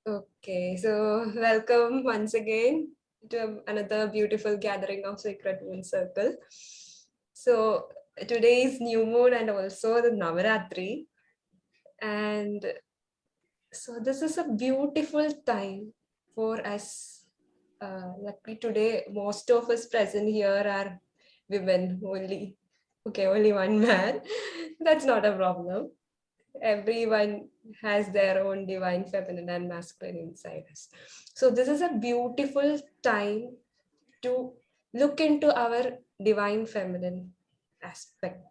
Okay, so welcome once again to another beautiful gathering of Sacred Moon Circle. So today is new moon and also the Navaratri, and so this is a beautiful time for us. Luckily today, most of us present here are women only. Okay, only one man. That's not a problem. Everyone has their own divine feminine and masculine inside us. So this is a beautiful time to look into our divine feminine aspect.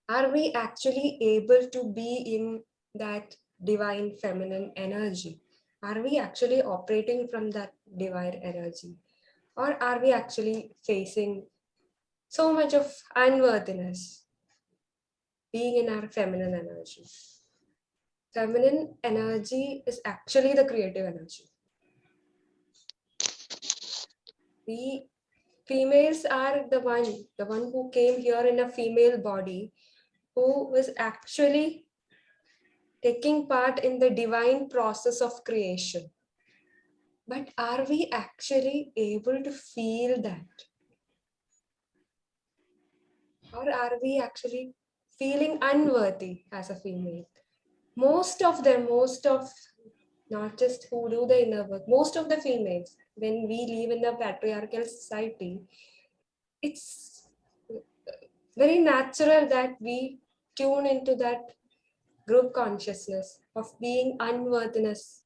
Are we actually able to be in that divine feminine energy? Are we actually operating from that divine energy? Or are we actually facing so much of unworthiness being in our feminine energy? Feminine energy is actually the creative energy. We females are the one who came here in a female body, who was actually taking part in the divine process of creation. But are we actually able to feel that? Or are we actually feeling unworthy as a female? Most of not just who do the inner work, most of the females, when we live in a patriarchal society, it's very natural that we tune into that group consciousness of being unworthiness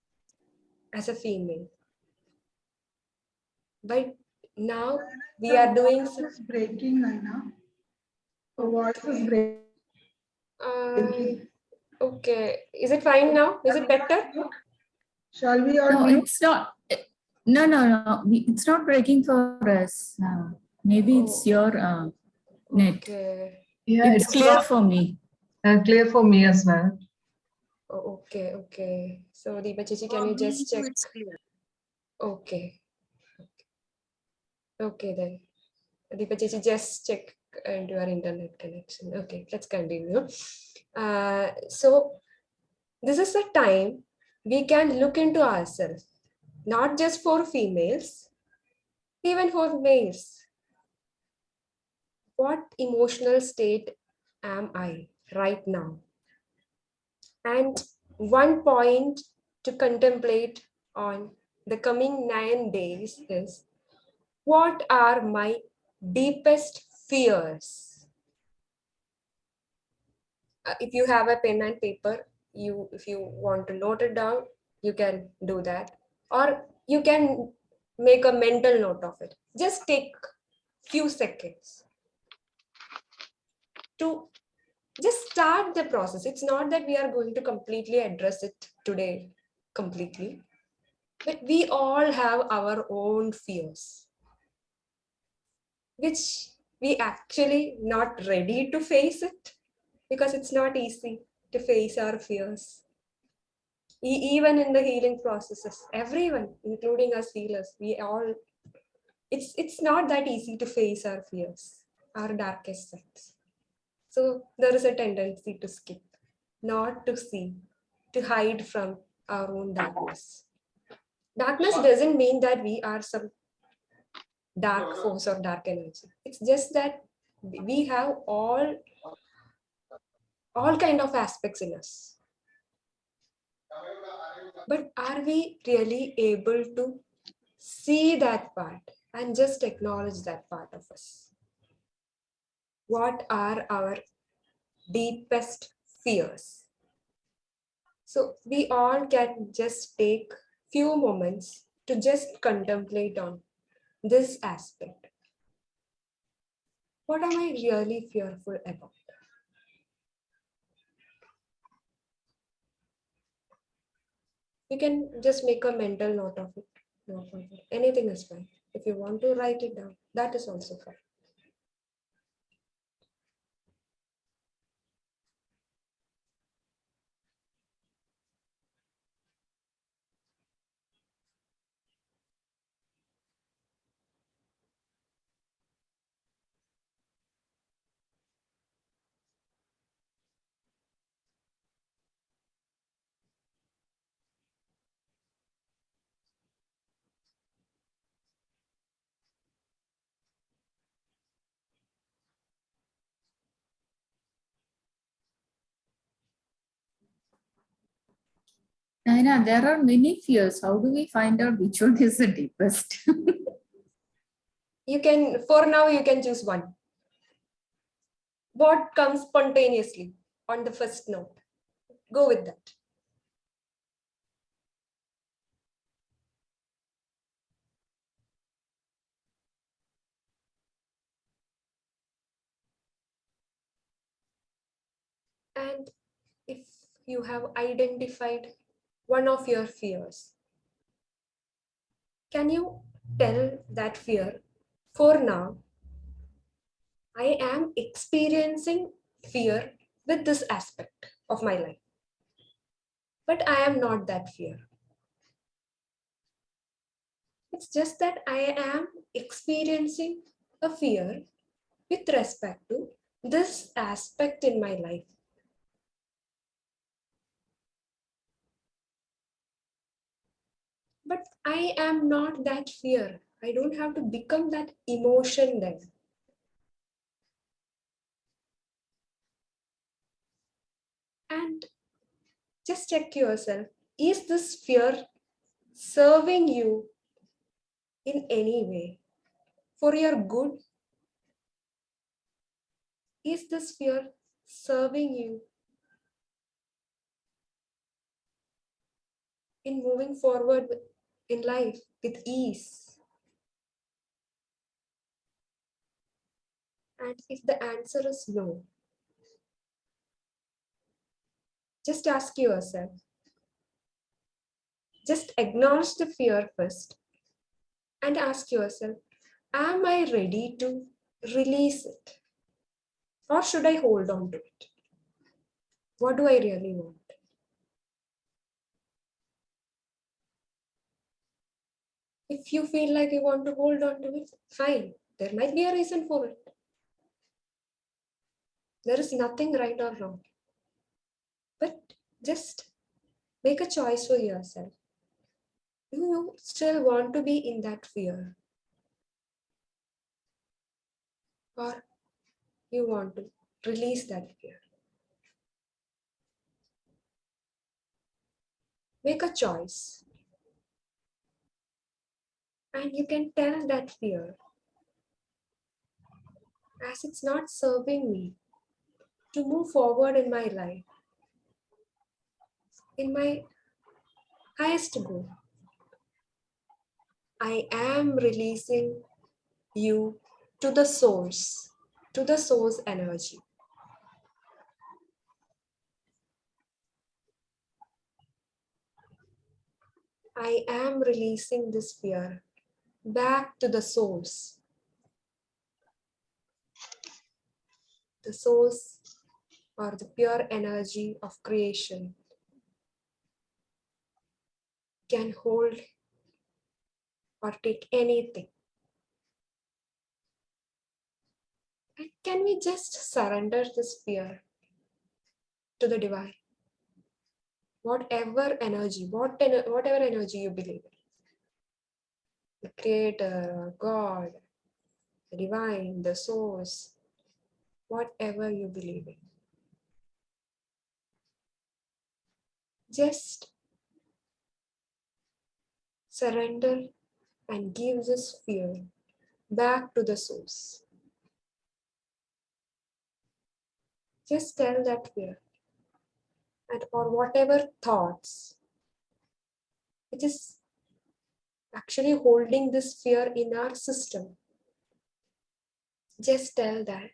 as a female. But now we The are doing voice is breaking, Aina. The voice is uh, breaking. okay, is it fine now? Is it better? Shall we No, on mute? it's not. No. It's not breaking for us. Maybe it's Oh, your net. okay. Yeah, It's it's clear not for me. clear for me as well. Oh, okay. So Deepa Chichi, can For you me just too, check? it's clear. Okay, okay then. Deepa Chichi, just check into your internet connection. Okay, let's continue. So this is a time we can look into ourselves, not just for females, even for males. What emotional state am I right now? And one point to contemplate on the coming 9 days is, what are my deepest fears? If you have a pen and paper, if you want to note it down, you can do that, or you can make a mental note of it. Just take few seconds to just start the process. It's not that we are going to completely address it today completely, but we all have our own fears, which we actually not ready to face it, because it's not easy to face our fears. Even in the healing processes, everyone, including us healers, we all, it's not that easy to face our fears, our darkest sides. So there is a tendency to skip, not to see, to hide from our own darkness. Darkness doesn't mean that we are some dark force or dark energy. It's just that we have all kind of aspects in us. But are we really able to see that part and just acknowledge that part of us? What are our deepest fears? So we all can just take few moments to just contemplate on this aspect. What am I really fearful about? You can just make a mental note of it. No problem. Anything is fine. If you want to write it down, that is also fine. Naina, there are many fears. How do we find out which one is the deepest? You can, for now, you can choose one. What comes spontaneously on the first note? Go with that. And if you have identified one of your fears, can you tell that fear, for now, I am experiencing fear with this aspect of my life, but I am not that fear. It's just that I am experiencing a fear with respect to this aspect in my life. But I am not that fear. I don't have to become that emotion then. And just check yourself. Is this fear serving you in any way for your good? Is this fear serving you in moving forward in life with ease? And if the answer is no, just ask yourself, just acknowledge the fear first and ask yourself, am I ready to release it? Or should I hold on to it? What do I really want? If you feel like you want to hold on to it, fine. There might be a reason for it. There is nothing right or wrong. But just make a choice for yourself. Do you still want to be in that fear? Or you want to release that fear? Make a choice. And you can tell that fear, as it's not serving me to move forward in my life, in my highest goal. I am releasing you to the source energy. I am releasing this fear back to the source. The source or the pure energy of creation can hold or take anything. And can we just surrender this fear to the divine? Whatever energy, whatever energy you believe in, the creator, God, the divine, the source, whatever you believe in. Just surrender and give this fear back to the source. Just tell that fear and or whatever thoughts which is actually holding this fear in our system. Just tell that,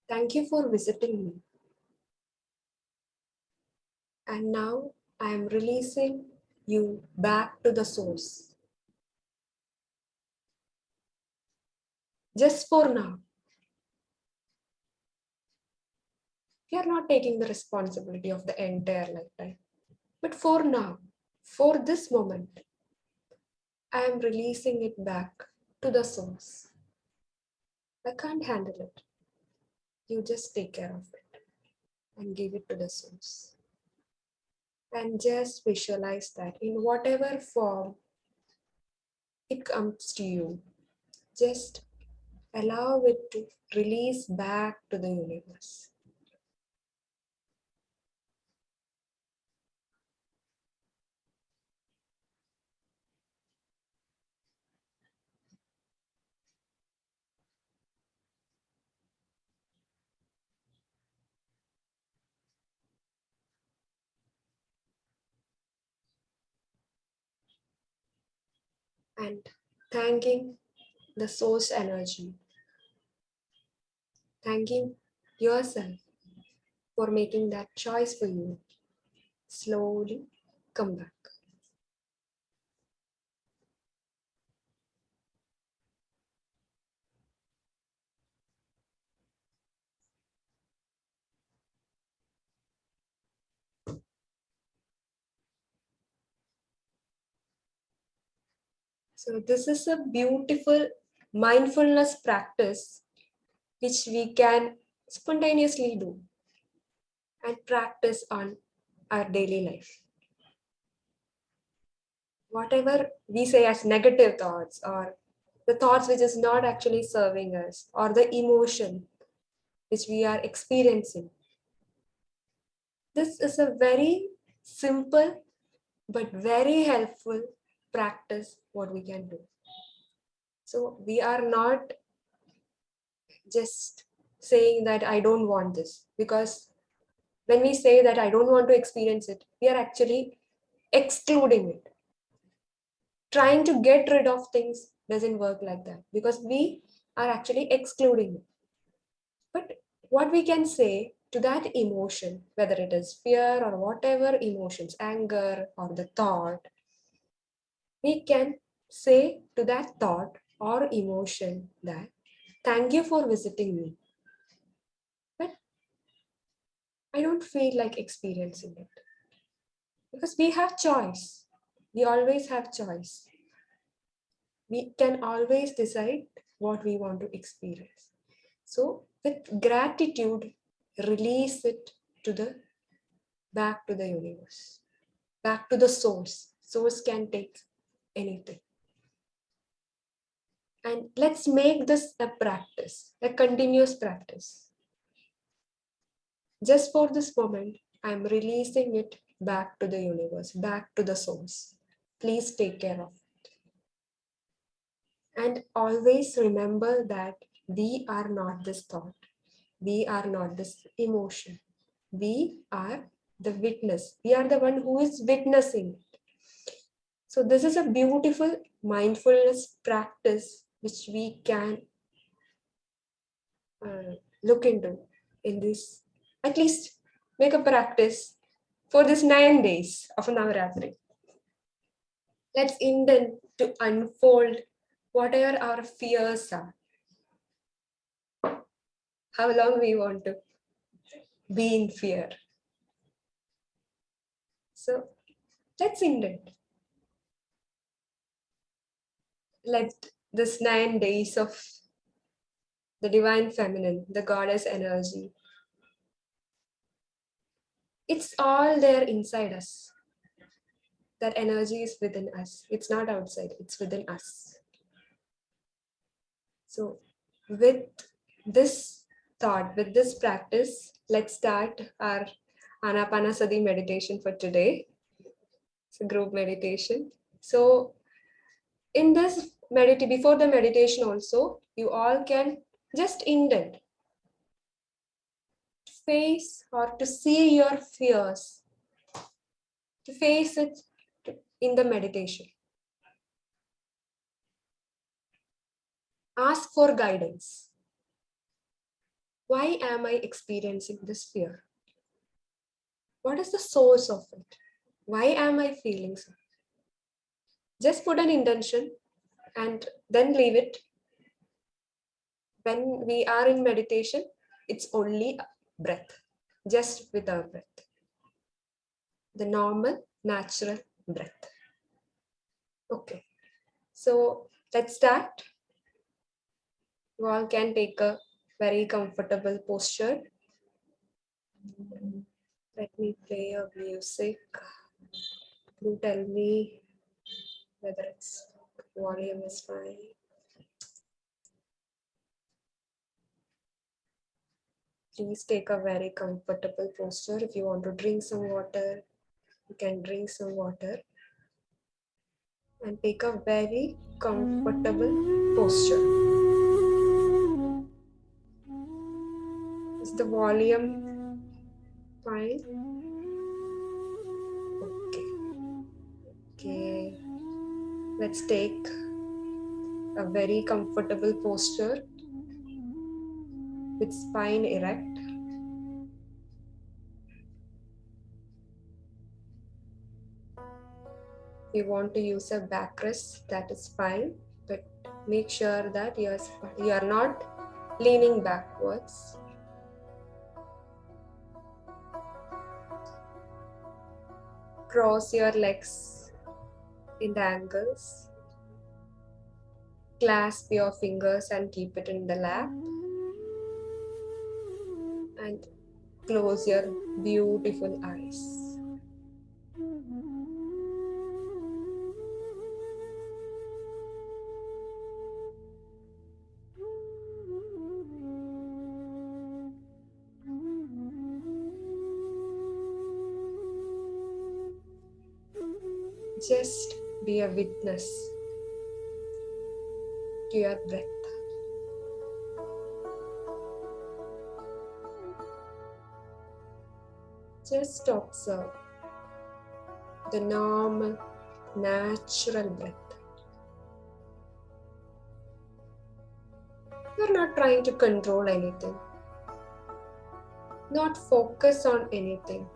thank you for visiting me. And now I am releasing you back to the source. Just for now. We are not taking the responsibility of the entire lifetime. But for now, for this moment, I am releasing it back to the source. I can't handle it. You just take care of it and give it to the source. And just visualize that in whatever form it comes to you, just allow it to release back to the universe. and thanking the source energy, thanking yourself for making that choice for you. Slowly come back. So, this is a beautiful mindfulness practice which we can spontaneously do and practice on our daily life. Whatever we say as negative thoughts, or the thoughts which is not actually serving us, or the emotion which we are experiencing, this is a very simple but very helpful practice what we can do. So we are not just saying that I don't want this, because when we say that I don't want to experience it, we are actually excluding it. Trying to get rid of things doesn't work like that, because we are actually excluding it. But what we can say to that emotion, whether it is fear or whatever emotions, anger or the thought, we can say to that thought or emotion that thank you for visiting me, but I don't feel like experiencing it. Because we have choice. We always have choice. We can always decide what we want to experience. So with gratitude, release it to the back to the universe, back to the source. Source can take anything. And let's make this a practice, a continuous practice. Just for this moment, I'm releasing it back to the universe, back to the source. Please take care of it. And always remember that we are not this thought. We are not this emotion. We are the witness. We are the one who is witnessing it. So this is a beautiful mindfulness practice which we can look into in this, at least make a practice for this 9 days of Navaratri. Let's intend to unfold whatever our fears are, how long we want to be in fear. So let's intend. Let this 9 days of the divine feminine, the goddess energy, it's all there inside us. That energy is within us. It's not outside, it's within us. So with this thought, with this practice, let's start our Anapanasati meditation for today. It's a group meditation. So in this before the meditation also, you all can just indent, face or to see your fears, to face it in the meditation. Ask for guidance. Why am I experiencing this fear? What is the source of it? Why am I feeling so? Just put an intention and then leave it. When we are in meditation, it's only breath, just with our breath. The normal, natural breath. Okay, so let's start. You all can take a very comfortable posture. Let me play a music. Do tell me whether its volume is fine. Please take a very comfortable posture. If you want to drink some water, you can drink some water. And take a very comfortable posture. Is the volume fine? Okay. Okay. Let's take a very comfortable posture with spine erect. If you want to use a backrest, that is fine, but make sure that you are not leaning backwards. Cross your legs in the ankles. Clasp your fingers and keep it in the lap. And close your beautiful eyes. Just be a witness to your breath. Just observe the normal, natural breath. You're not trying to control anything, not focus on anything.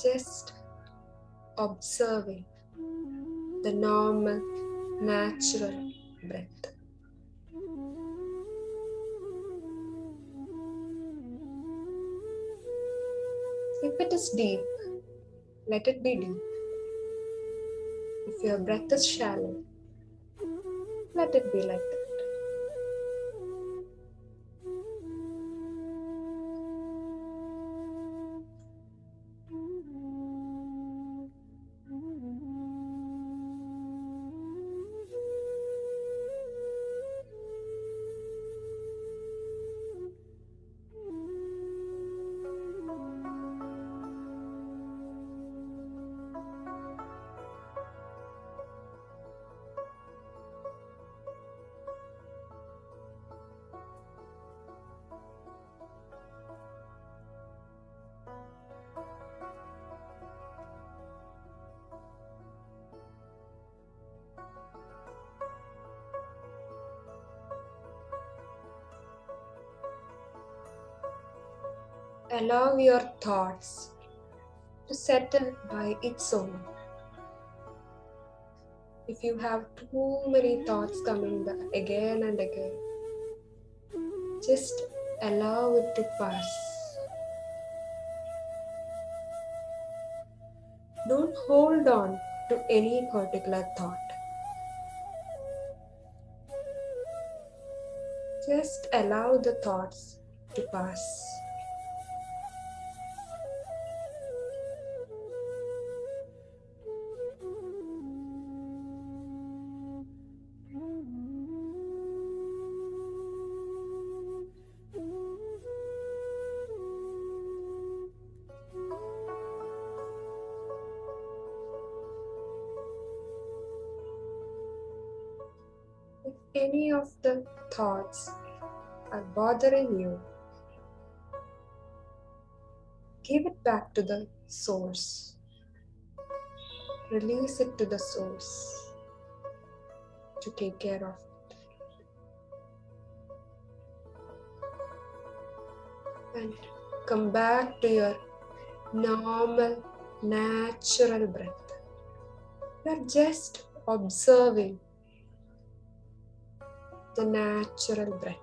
Just observing the normal, natural breath. If it is deep, let it be deep. If your breath is shallow, let it be like that. Allow your thoughts to settle by its own. If you have too many thoughts coming back again and again, just allow it to pass. Don't hold on to any particular thought. Just allow the thoughts to pass. If any of the thoughts are bothering you, give it back to the source. Release it to the source to take care of it. And come back to your normal, natural breath. You're just observing the natural breath.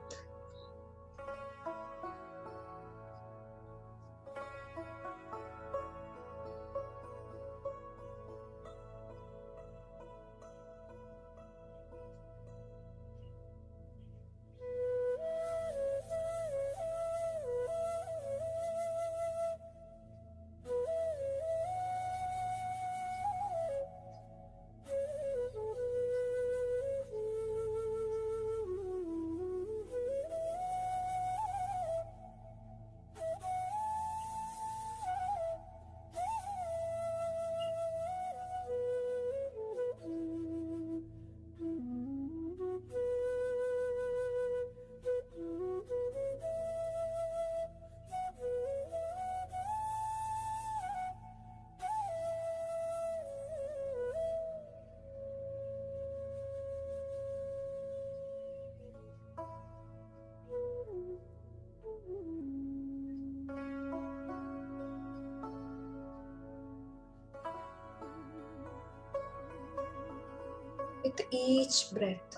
With each breath,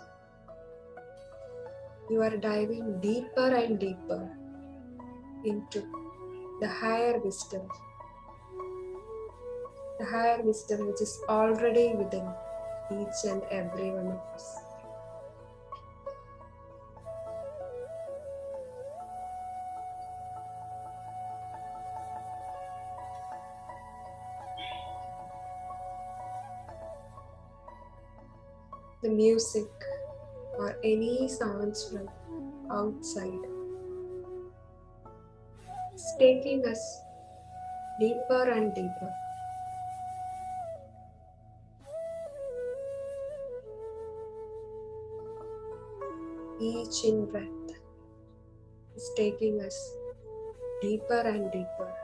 you are diving deeper and deeper into the higher wisdom which is already within each and every one of us. The music or any sounds from outside is taking us deeper and deeper. Each in breath is taking us deeper and deeper.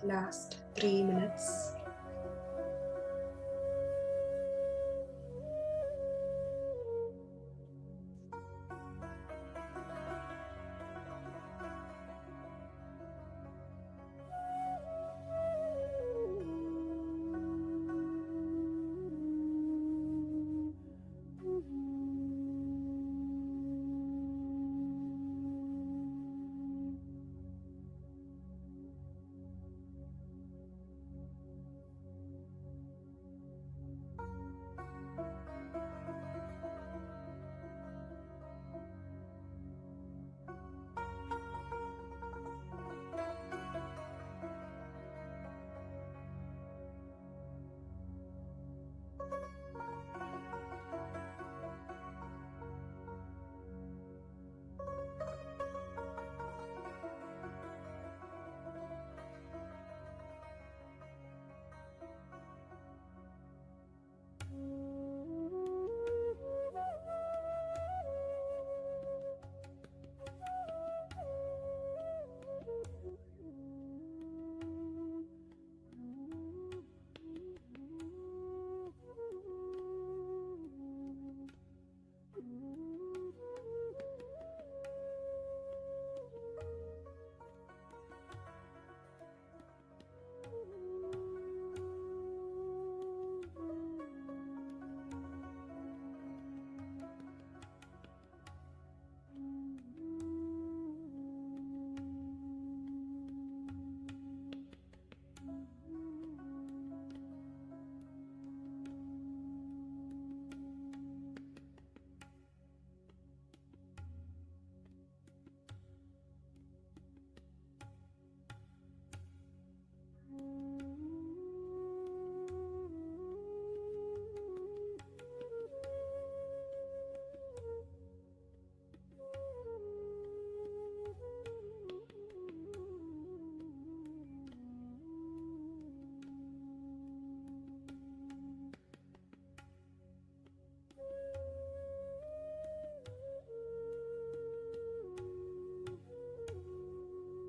Last 3 minutes.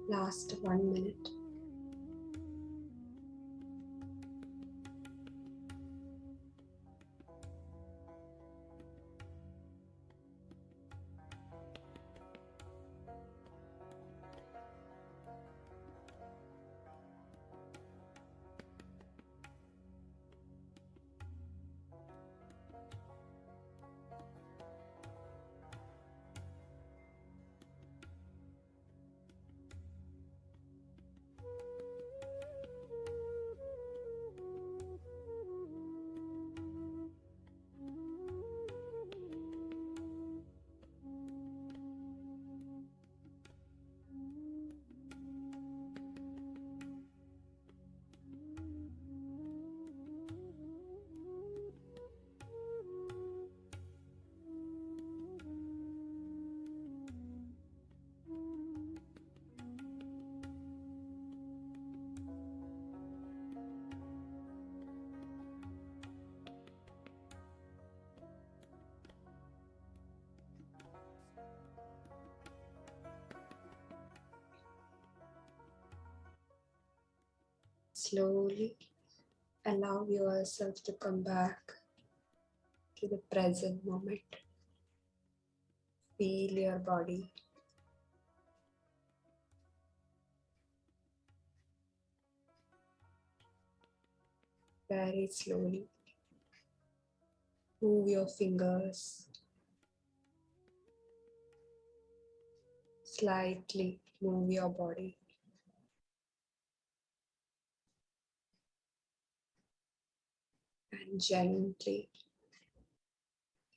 Last 1 minute. Slowly allow yourself to come back to the present moment. Feel your body. Very slowly. Move your fingers. Slightly move your body. And gently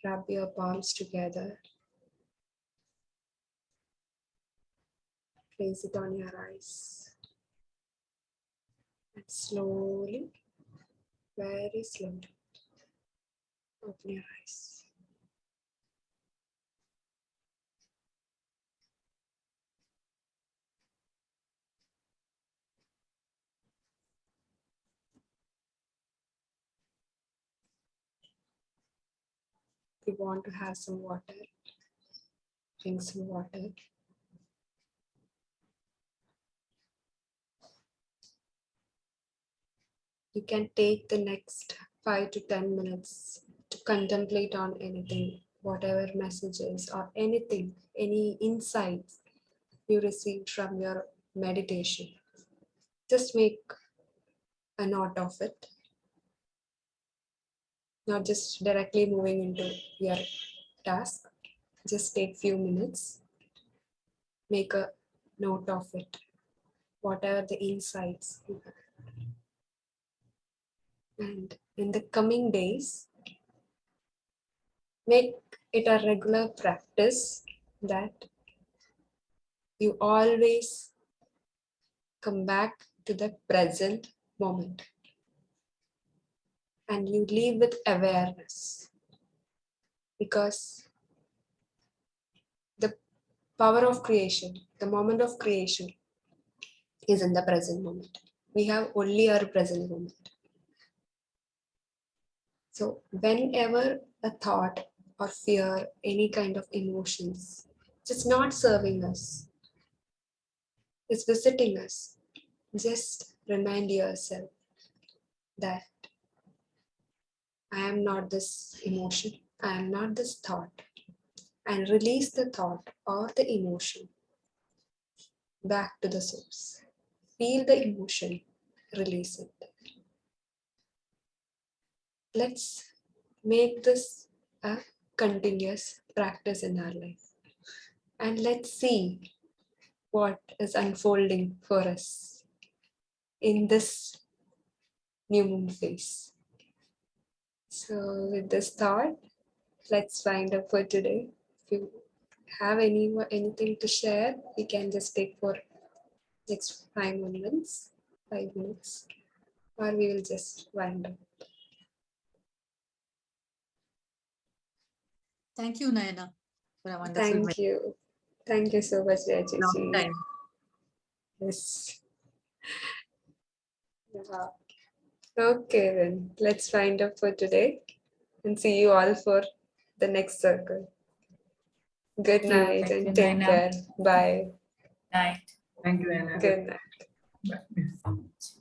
rub your palms together. Place it on your eyes. And slowly, very slowly, open your eyes. If you want to have some water, drink some water. you can take the next 5 to 10 minutes to contemplate on anything, whatever messages or anything, any insights you received from your meditation. Just make a note of it, not just directly moving into your task. Just take few minutes, make a note of it, whatever the insights you have. And in the coming days, make it a regular practice that you always come back to the present moment and you live with awareness, because the power of creation, the moment of creation is in the present moment. We have only our present moment. So whenever a thought or fear, any kind of emotions, just not serving us, is visiting us, just remind yourself that I am not this emotion, I am not this thought, and release the thought or the emotion back to the source. Feel the emotion, release it. Let's make this a continuous practice in our life. And let's see what is unfolding for us in this new moon phase. So, with this thought, let's wind up for today. If you have anything to share, we can just take for next 5 minutes, or we will just wind up. Thank you, Nayana, for a wonderful Thank you. Thank you so much, long Rajesh. time. Yes. Yeah. Okay, then let's wind up for today and see you all for the next circle. Good Thank you. night Thank you, and take Naina. care. Bye. Night. Thank you, Anna. Good night. Bye.